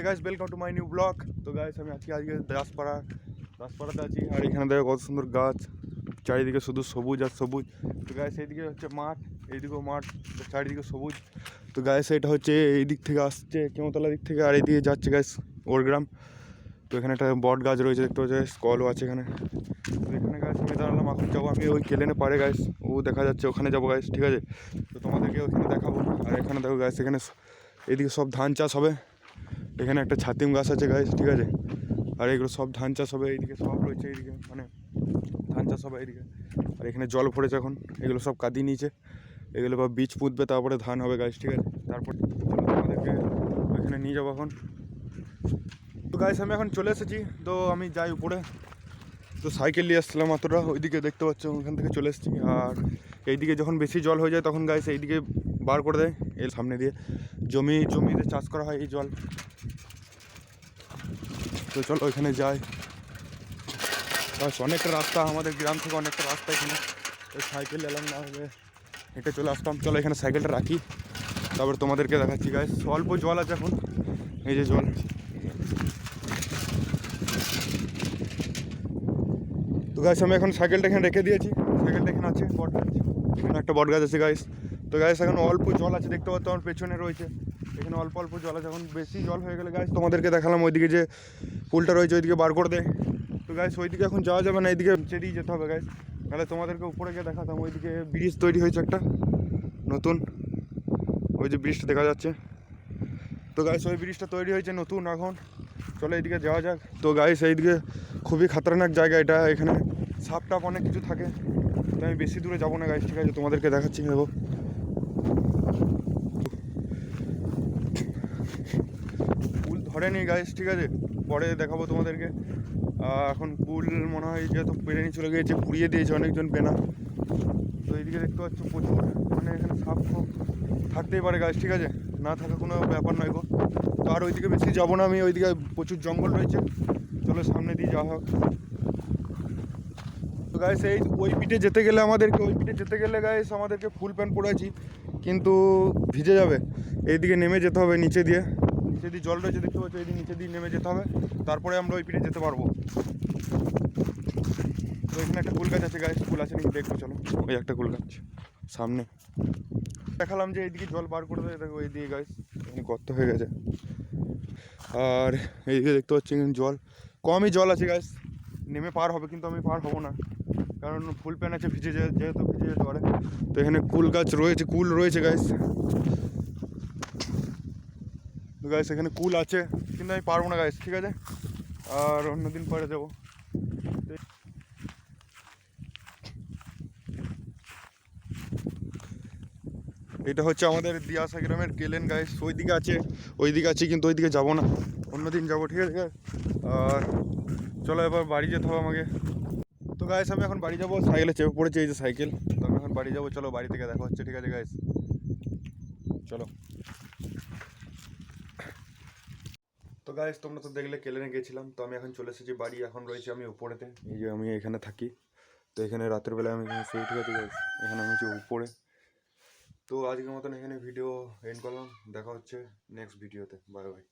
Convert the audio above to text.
Guys welcome to my new blog. তো guys আমি আজকে দাসপাড়াতে আছি, আর এখানে দেখো কত সুন্দর গাছ, চারিদিকে শুধু সবুজ আর সবুজ। তো গাইস এইদিকে হচ্ছে মাঠ, এইদিকেও মাঠ, চারিদিকে সবুজ। তো গাইস এটা হচ্ছে এই দিক থেকে আসছে কেমতলা দিক থেকে, আর এইদিকে যাচ্ছে গাইস ওরগ্রাম। তো এখানে একটা বট গাছ রয়েছে, দেখতে পাচ্ছি, কলও আছে এখানে। তো এখানে গাইস আমি দাঁড়ালাম, এখন যাবো আমি ওই কেলেনে পারে গাইস, ও দেখা যাচ্ছে ওখানে যাবো গাইস, ঠিক আছে। তো তোমাদেরকে ওখানে দেখাবো। আর এখানে দেখো গাইস, এখানে এইদিকে সব ধান চাষ হবে। এখানে একটা ছাতিম গাছ আছে গাইস, ঠিক আছে। আর এগুলো সব ধান চাষ হবে, এইদিকে সব রয়েছে, এইদিকে মানে ধান চাষ হবে এইদিকে। আর এখানে জল পড়েছে এখন, এগুলো সব কাঁদিয়ে নিয়েছে, এগুলো বা বীজ পুঁতবে, তারপরে ধান হবে গাইস, ঠিক আছে। তারপর চলো তোমাদেরকে ওইখানে নিয়ে যাবো এখন। তো গাইস আমি এখন চলে এসেছি, তো আমি যাই উপরে। তো সাইকেল নিয়ে আসছিলাম মাত্রটা, ওইদিকে দেখতে পাচ্ছ ওখান থেকে চলে এসেছি। আর এইদিকে যখন বেশি জল হয়ে যায় তখন গাইস এইদিকে বার করে দেয়, এর সামনে দিয়ে জমিতে চাষ করা হয় এই জল। তো চলো ওইখানে যাই। বাস অনেকটা রাস্তা, আমাদের গ্রাম থেকে অনেকটা রাস্তা এখানে। ওই সাইকেল এলাম না হলে হেঁটে চলে আসতাম। চলো এখানে সাইকেলটা রাখি, তারপর তোমাদেরকে দেখাচ্ছি গাইস। অল্প জল আছে এখন, এই যে জল। তো গাইস আমি এখন সাইকেলটা এখানে রেখে দিয়েছি, সাইকেলটা এখানে আছে, বট গাছ, এখানে একটা বট গাছ আছে গাইস। তো গাইস এখন অল্প জল আছে, দেখতে পাচ্ছ আমার পেছনে রয়েছে, এখানে অল্প অল্প জল আছে। এখন বেশি জল হয়ে গেলে গাইস তোমাদেরকে দেখালাম ওইদিকে যে পুলটা রয়েছে ওইদিকে বার করে দেয়। তো গাইস ওইদিকে এখন যাওয়া যাবে না, এইদিকে নিচে দিয়ে যেতে হবে গাইস, তাহলে তোমাদেরকে উপরে গিয়ে দেখাতাম। ওইদিকে ব্রিজ তৈরি হয়েছে একটা নতুন, ওই যে ব্রিজটা দেখা যাচ্ছে। তো গাইস ওই ব্রিজটা তৈরি হয়েছে নতুন এখন, চলো এইদিকে যাওয়া যাক। তো গাইস এইদিকে খুবই খাতরনাক জায়গা এটা, এখানে সাপ টাপ অনেক কিছু থাকে। তো আমি বেশি দূরে যাবো না গাইস, ঠিক আছে, তোমাদেরকে দেখাচ্ছি। দেখো পুল ধরেনি গাইস, ঠিক আছে, পরে দেখাবো তোমাদেরকে। এখন পুল মনে হয় যেহেতু পেরে নিয়ে চলে গিয়েছে, পুড়িয়ে দিয়েছে অনেকজন পেনা। তো এইদিকে দেখতে পাচ্ছ প্রচুর, মানে এখানে সাপ থাকতেই পারে গাছ, ঠিক আছে, না থাকা কোনো ব্যাপার নয় গো। তো আর ওইদিকে বেশি যাবো না আমি, ওইদিকে প্রচুর জঙ্গল রয়েছে, চলো সামনে দিয়ে যাওয়া হোক। তো গাইস ওই পিঠে যেতে গেলে গাইস আমাদেরকে ফুল প্যান্ট পরে আছি, কিন্তু ভিজে যাবে। এইদিকে নেমে যেতে হবে নিচে দিয়ে জল রয়েছে, দেখতে পাচ্ছ, এইদিকে নিচে দিয়ে নেমে যেতে হবে, তারপরে আমরা ওই পিঠে যেতে পারবো। তো এখানে একটা কুল গাছ আছে গাইস, কুল আছে নাকি দেখবো, চলো। ওই একটা কুল গাছ সামনে দেখালাম যে এইদিকে জল বার করে দেয়, দেখো এইদিকে গাইস এখানে গর্ত হয়ে গেছে। আর এইদিকে দেখতে পাচ্ছি জল, কমই জল আছে গাইস, নেমে পার হবে, কিন্তু আমি পার হব না, কারণ ফুল প্যান আছে, যেহেতু ভিজে যেতে পারে। তো এখানে কুল রয়েছে গাইস। তো গাইস এখানে কুল আছে, কিন্তু আমি পারবো না গাইস, ঠিক আছে, আর অন্যদিন পরে যাবো। এটা হচ্ছে আমাদের দিয়াসা গ্রামের কেলেন গাইস, ওইদিকে আছে, কিন্তু ওইদিকে যাবো না, অন্যদিন যাবো, ঠিক আছে। আর চলো এবার বাড়ি যেতে হবে আমাকে। তো গাইস আমি এখন বাড়ি যাবো, সাইকেলে চেপে পড়েছি, এই যে সাইকেল। তো আমি এখন বাড়ি যাবো, চলো বাড়ি থেকে দেখা হচ্ছে, ঠিক আছে গাইস, চলো। তো গাইস তোমরা তো দেখলে কেলেনে গেছিলাম, তো আমি এখন চলে এসেছি বাড়ি, এখন রয়েছে আমি উপরেতে, এই যে আমি এখানে থাকি। তো এখানে রাতের বেলায় আমি এখানে শুই, ঠিক আছে গাইস, এখানে আমি হচ্ছে উপরে। তো আজকের মতন এখানে ভিডিও এন্ড করলাম, দেখা হচ্ছে নেক্সট ভিডিওতে, বাই বাই।